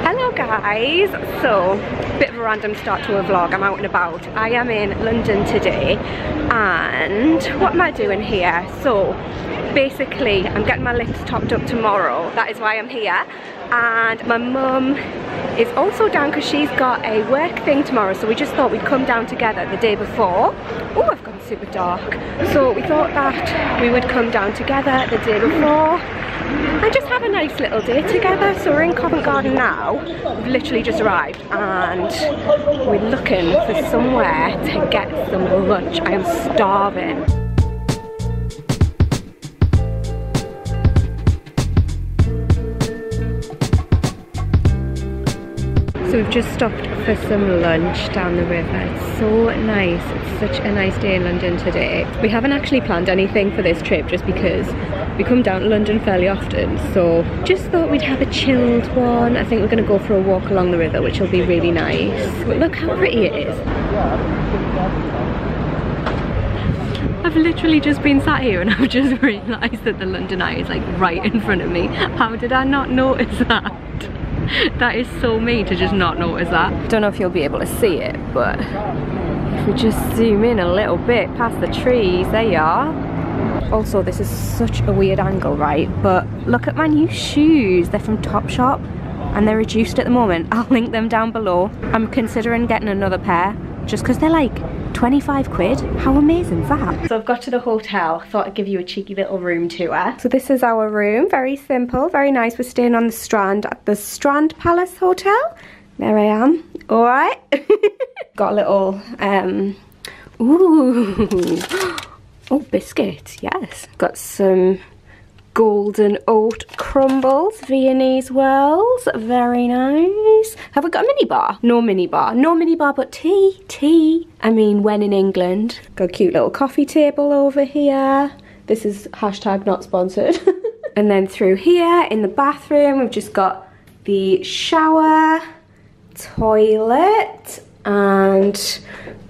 Hello guys, so bit of a random start to a vlog. I'm out and about. I am in London today, and what am I doing here? So basically I'm getting my lips topped up tomorrow. That is why I'm here, and my mum is also down because she's got a work thing tomorrow, so we just thought we'd come down together the day before. Oh, I've gone super dark. So we thought that we would come down together the day before and just have a nice little day together. So we're in Covent Garden now. We've literally just arrived and we're looking for somewhere to get some lunch. I am starving. So we've just stopped for some lunch down the river. It's so nice. It's such a nice day in London today. We haven't actually planned anything for this trip just because we come down to London fairly often, so just thought we'd have a chilled one. I think we're going to go for a walk along the river, which will be really nice. But look how pretty it is. I've literally just been sat here and I've just realised that the London Eye is like right in front of me. How did I not notice that? That is so me to just not notice that. Don't know if you'll be able to see it, but if we just zoom in a little bit past the trees, there you are. Also, this is such a weird angle, right? But look at my new shoes. They're from Topshop and they're reduced at the moment. I'll link them down below. I'm considering getting another pair just because they're like 25 quid. How amazing is that? So I've got to the hotel. Thought I'd give you a cheeky little room tour. So this is our room. Very simple, very nice. We're staying on the Strand at the Strand Palace Hotel. There I am. All right. Got a little, ooh. Oh, biscuits, yes. Got some golden oat crumbles, Viennese whirls, very nice. Have we got a mini bar? No mini bar. No mini bar, but tea. I mean, when in England. Got a cute little coffee table over here. This is hashtag not sponsored. And then through here in the bathroom, we've just got the shower, toilet, and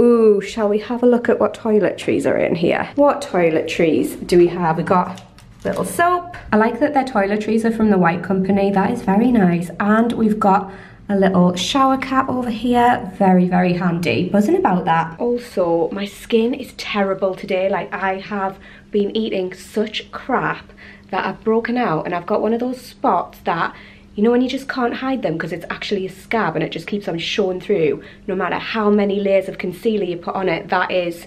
ooh, shall we have a look at what toiletries are in here? What toiletries do we have? We got little soap. I like that their toiletries are from the White Company. That is very nice. And we've got a little shower cap over here. Very, very handy. Buzzing about that. Also, my skin is terrible today. Like, I have been eating such crap that I've broken out, and I've got one of those spots that, you know, when you just can't hide them because it's actually a scab and it just keeps on showing through no matter how many layers of concealer you put on it. That is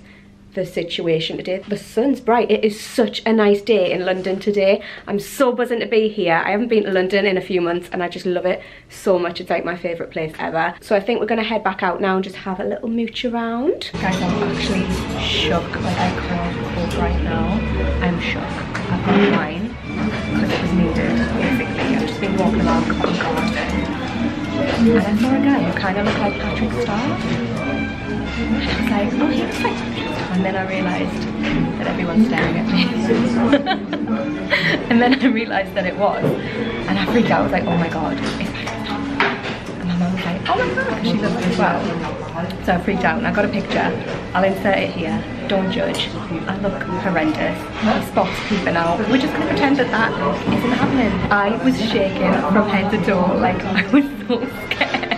the situation today. The sun's bright. It is such a nice day in London today. I'm so buzzing to be here. I haven't been to London in a few months and I just love it so much. It's like my favourite place ever. So I think we're going to head back out now and just have a little mooch around. Guys, I'm actually shook. Like, I can't cold right now. I'm shook. I've got wine because it was needed, basically. I've just been walking around Covent Garden and I saw a guy who kind of looked like PATRICKSTARRR. I was like, oh, he looks like PATRICKSTARRR. And then I realised that everyone's staring at me. And then I realised that it was. And I freaked out. I was like, oh my god, it's PATRICKSTARRR. And my mum was like, oh my god, because she loves it as well. So I freaked out and I got a picture. I'll insert it here. Don't judge. I look horrendous. My spots peeping out. We're just going to pretend that that isn't happening. I was shaking from head to toe. Like, I was so scared.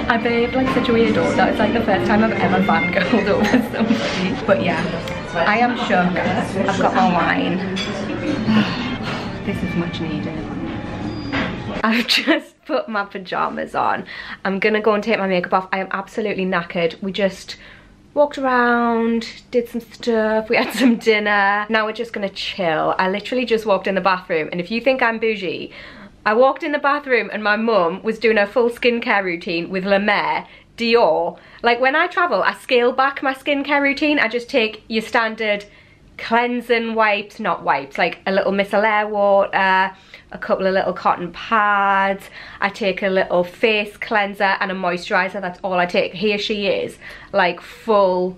I behaved like such a weirdo. That was like the first time I've ever fangirled over somebody. But yeah, I am shook. I've got my wine. This is much needed. I've just put my pyjamas on. I'm gonna go and take my makeup off. I am absolutely knackered. We just walked around, did some stuff, we had some dinner. Now we're just gonna chill. I literally just walked in the bathroom, and if you think I'm bougie, I walked in the bathroom and my mum was doing her full skincare routine with La Mer, Dior. Like, when I travel, I scale back my skincare routine. I just take your standard cleansing wipes, not wipes, like a little micellar water, a couple of little cotton pads. I take a little face cleanser and a moisturizer. That's all I take. Here she is, like full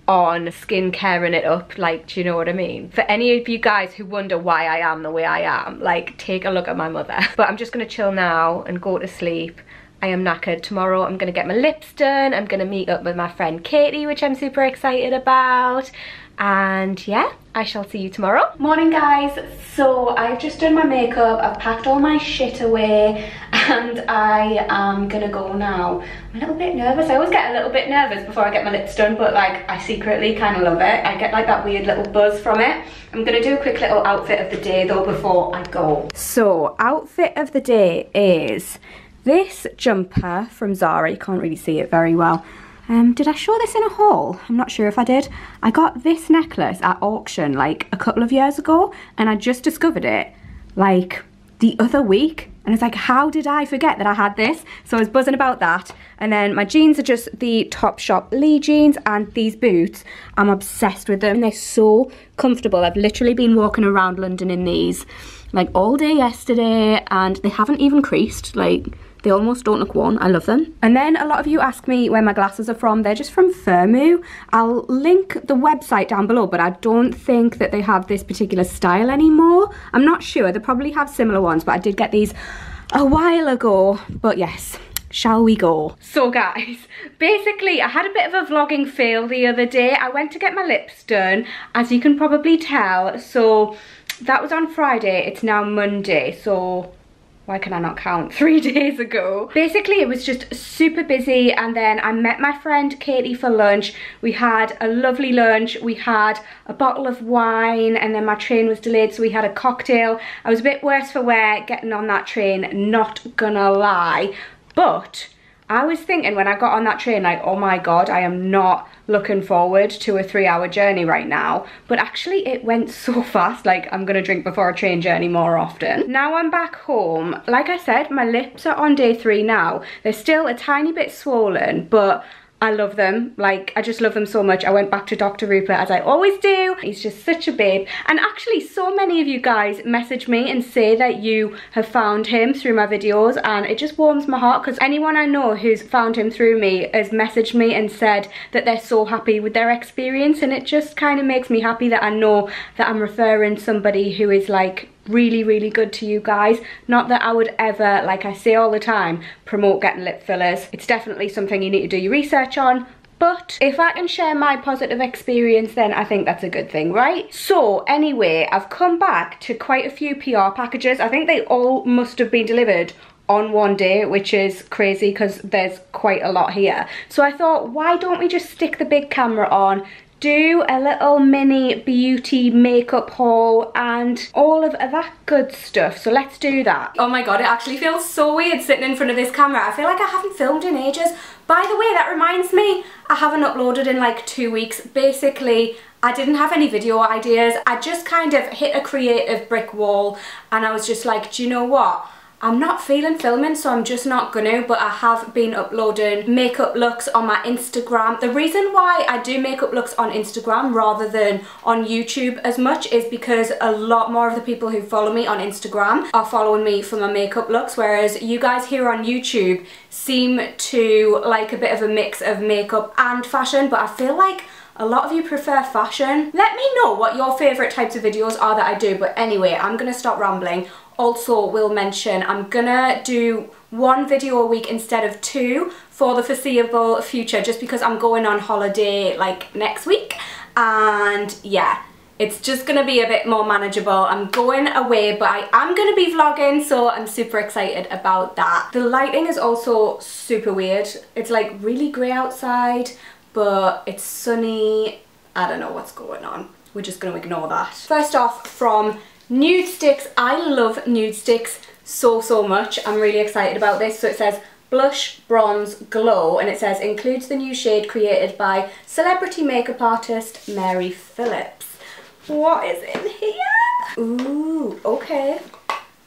on skincaring it up, like, do you know what I mean? For any of you guys who wonder why I am the way I am, like, take a look at my mother. But I'm just gonna chill now and go to sleep. I am knackered. Tomorrow I'm gonna get my lips done. I'm gonna meet up with my friend Katie, which I'm super excited about. And yeah, I shall see you tomorrow. Morning guys, so I've just done my makeup, I've packed all my shit away, and I am gonna go now. I'm a little bit nervous. I always get a little bit nervous before I get my lips done, but like I secretly kind of love it. I get like that weird little buzz from it. I'm gonna do a quick little outfit of the day though before I go. So outfit of the day is this jumper from Zara. You can't really see it very well. Did I show this in a haul? I'm not sure if I did. I got this necklace at auction like a couple of years ago, and I just discovered it like the other week, and it's like, how did I forget that I had this? So I was buzzing about that. And then my jeans are just the Topshop Lee jeans, and these boots, I'm obsessed with them. They're so comfortable. I've literally been walking around London in these like all day yesterday, and they haven't even creased. Like, they almost don't look worn. I love them. And then a lot of you ask me where my glasses are from. They're just from Firmoo. I'll link the website down below, but I don't think that they have this particular style anymore. I'm not sure. They probably have similar ones, but I did get these a while ago. But yes, shall we go? So guys, basically I had a bit of a vlogging fail the other day. I went to get my lips done, as you can probably tell. So that was on Friday. It's now Monday. So why can I not count? 3 days ago. Basically, it was just super busy, and then I met my friend Katie for lunch. We had a lovely lunch. We had a bottle of wine, and then my train was delayed, so we had a cocktail. I was a bit worse for wear getting on that train, not gonna lie. But I was thinking when I got on that train, like, oh my god, I am not looking forward to a 3-hour journey right now. But actually it went so fast. Like, I'm gonna drink before a train journey more often. Now I'm back home. Like I said, my lips are on day 3 now. They're still a tiny bit swollen, but I love them. Like, I just love them so much. I went back to Dr. Rupert, as I always do. He's just such a babe. And actually, so many of you guys message me and say that you have found him through my videos, and it just warms my heart, because anyone I know who's found him through me has messaged me and said that they're so happy with their experience, and it just kind of makes me happy that I know that I'm referring somebody who is like really, really good to you guys. Not that I would ever, like I say all the time, promote getting lip fillers. It's definitely something you need to do your research on, but if I can share my positive experience, then I think that's a good thing, right? So anyway, I've come back to quite a few PR packages. I think they all must have been delivered on one day, which is crazy because there's quite a lot here. So I thought, why don't we just stick the big camera on, do a little mini beauty makeup haul and all of that good stuff. So let's do that. Oh my god, it actually feels so weird sitting in front of this camera. I feel like I haven't filmed in ages. By the way, that reminds me, I haven't uploaded in like 2 weeks. Basically, I didn't have any video ideas. I just kind of hit a creative brick wall, and I was just like, do you know what? I'm not feeling filming, so I'm just not gonna, but I have been uploading makeup looks on my Instagram. The reason why I do makeup looks on Instagram rather than on YouTube as much is because a lot more of the people who follow me on Instagram are following me for my makeup looks, whereas you guys here on YouTube seem to like a bit of a mix of makeup and fashion, but I feel like a lot of you prefer fashion. Let me know what your favourite types of videos are that I do, but anyway, I'm gonna stop rambling. Also, will mention I'm gonna do 1 video a week instead of 2 for the foreseeable future, just because I'm going on holiday like next week, and yeah, it's just gonna be a bit more manageable. I'm going away, but I am gonna be vlogging, so I'm super excited about that. The lighting is also super weird. It's like really grey outside, but it's sunny. I don't know what's going on. We're just gonna ignore that. First off, from Nudestix. I love Nudestix so much. I'm really excited about this. So it says Blush Bronze Glow, and it says includes the new shade created by celebrity makeup artist Mary Phillips. What is in here? Ooh, okay.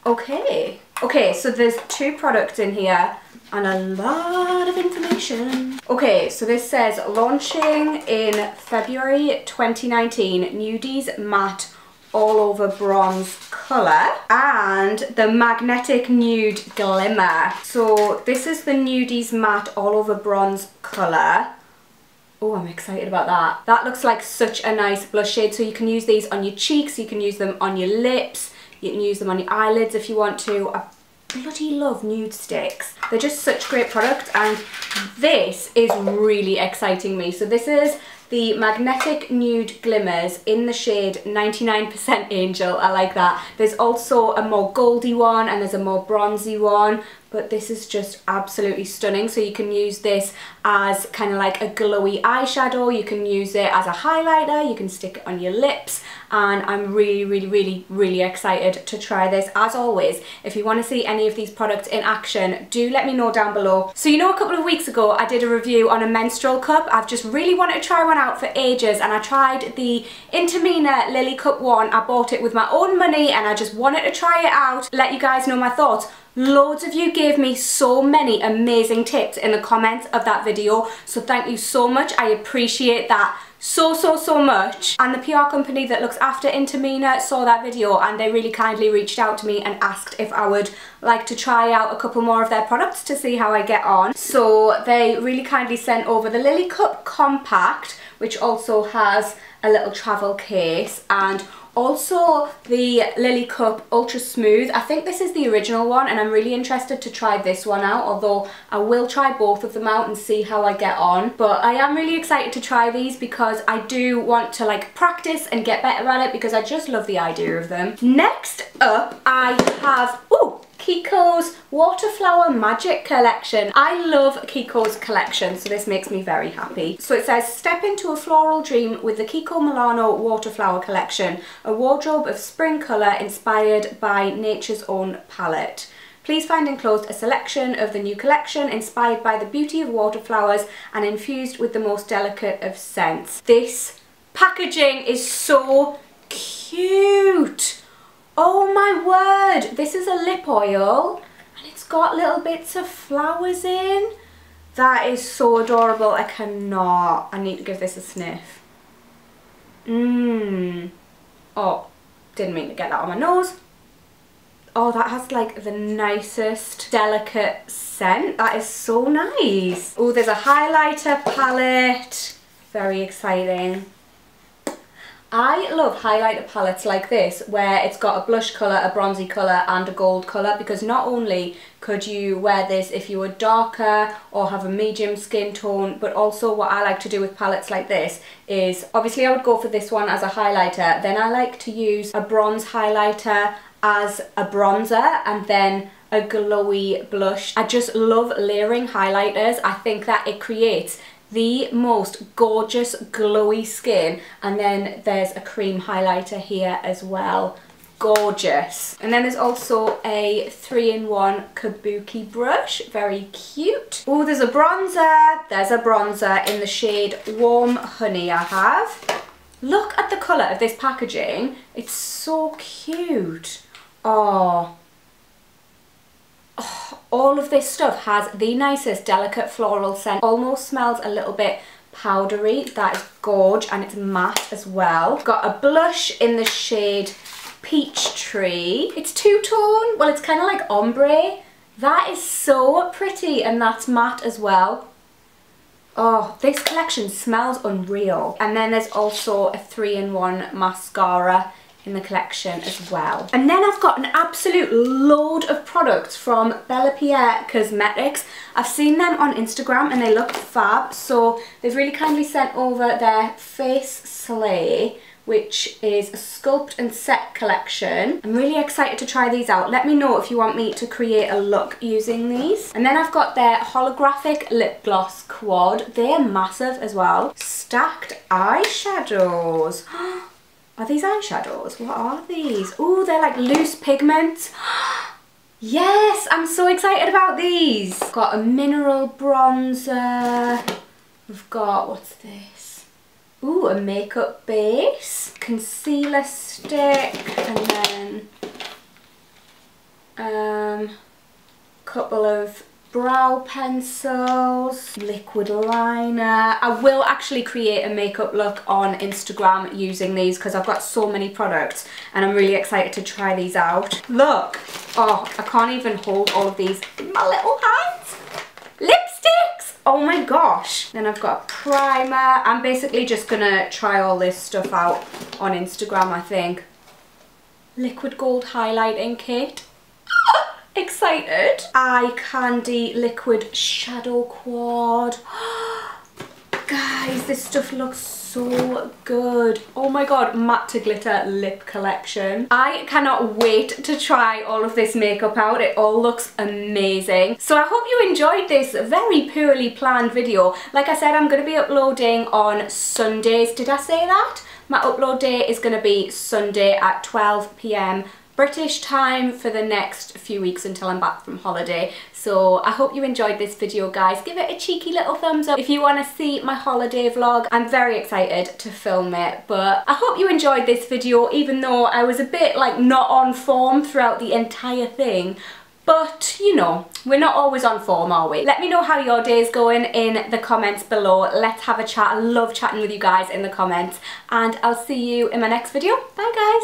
Okay, so there's 2 products in here and a lot of information. Okay, so this says launching in February 2019, Nudies Matte All Over Bronze Colour and the Magnetic Nude Glimmer. So this is the Nudies Matte All Over Bronze Colour. Oh, I'm excited about that. That looks like such a nice blush shade. So you can use these on your cheeks, you can use them on your lips, you can use them on your eyelids if you want to. I bloody love Nudestix. They're just such great products, and this is really exciting me. So this is the Magnetic Nude Glimmers in the shade 99% Angel. I like that. There's also a more goldy one and there's a more bronzy one, but this is just absolutely stunning. So you can use this as kind of like a glowy eyeshadow, you can use it as a highlighter, you can stick it on your lips, and I'm really excited to try this. As always, if you want to see any of these products in action, do let me know down below. So you know, a couple of weeks ago I did a review on a menstrual cup. I've just really wanted to try one out for ages, and I tried the Intimina Lily Cup one. I bought it with my own money and I just wanted to try it out, let you guys know my thoughts. Loads of you gave me so many amazing tips in the comments of that video, so thank you so much. I appreciate that so much. And the PR company that looks after Intimina saw that video and they really kindly reached out to me and asked if I would like to try out a couple more of their products to see how I get on. So they really kindly sent over the Lily Cup Compact, which also has a little travel case, and also the Lily Cup Ultra Smooth. I think this is the original one and I'm really interested to try this one out, although I will try both of them out and see how I get on. But I am really excited to try these because I do want to like practice and get better at it, because I just love the idea of them. Next up I have, KIKO's Waterflower Magic Collection. I love KIKO's collection, so this makes me very happy. So it says, step into a floral dream with the KIKO Milano Waterflower Collection, a wardrobe of spring colour inspired by nature's own palette. Please find enclosed a selection of the new collection inspired by the beauty of waterflowers and infused with the most delicate of scents. This packaging is so cute. Oh my word, this is a lip oil and it's got little bits of flowers in. That is so adorable. I need to give this a sniff. Oh, didn't mean to get that on my nose. Oh, that has like the nicest delicate scent. That is so nice. Oh, there's a highlighter palette. Very exciting. I love highlighter palettes like this, where it's got a blush colour, a bronzy colour and a gold colour, because not only could you wear this if you were darker or have a medium skin tone, but also what I like to do with palettes like this is, obviously I would go for this one as a highlighter, then I like to use a bronze highlighter as a bronzer and then a glowy blush. I just love layering highlighters. I think that it creates the most gorgeous glowy skin, and then there's a cream highlighter here as well. Gorgeous. And then there's also a 3-in-1 kabuki brush. Very cute. Oh, there's a bronzer. There's a bronzer in the shade Warm Honey I have. Look at the colour of this packaging. It's so cute. Oh, all of this stuff has the nicest delicate floral scent. Almost smells a little bit powdery. That is gorge, and it's matte as well. Got a blush in the shade Peachtree. It's two-tone. Well, it's kind of like ombre. That is so pretty, and that's matte as well. Oh, this collection smells unreal. And then there's also a 3-in-1 mascara in the collection as well. And then I've got an absolute load of products from Bellapiere Cosmetics. I've seen them on Instagram and they look fab, so they've really kindly sent over their Face Slay, which is a sculpt and set collection. I'm really excited to try these out. Let me know if you want me to create a look using these. And then I've got their holographic lip gloss quad. They're massive as well. Stacked eyeshadows. Are these eyeshadows? What are these? Oh, they're like loose pigments. Yes, I'm so excited about these. Got a mineral bronzer. We've got, what's this? Ooh, a makeup base. Concealer stick. And then couple of brow pencils, liquid liner. I will actually create a makeup look on Instagram using these because I've got so many products and I'm really excited to try these out. Look! Oh, I can't even hold all of these in my little hands. Lipsticks! Oh my gosh! Then I've got a primer. I'm basically just gonna try all this stuff out on Instagram, I think. Liquid gold highlighting kit. Excited. Eye candy liquid shadow quad. Guys, this stuff looks so good. Oh my god, matte to glitter lip collection. I cannot wait to try all of this makeup out. It all looks amazing. So I hope you enjoyed this very poorly planned video. Like I said, I'm going to be uploading on Sundays. Did I say that? My upload day is going to be Sunday at 12 p.m. British time for the next few weeks until I'm back from holiday. So I hope you enjoyed this video, guys. Give it a cheeky little thumbs up if you want to see my holiday vlog. I'm very excited to film it, but I hope you enjoyed this video, even though I was a bit like not on form throughout the entire thing. But, you know, we're not always on form, are we? Let me know how your day's going in the comments below. Let's have a chat. I love chatting with you guys in the comments. And I'll see you in my next video. Bye, guys.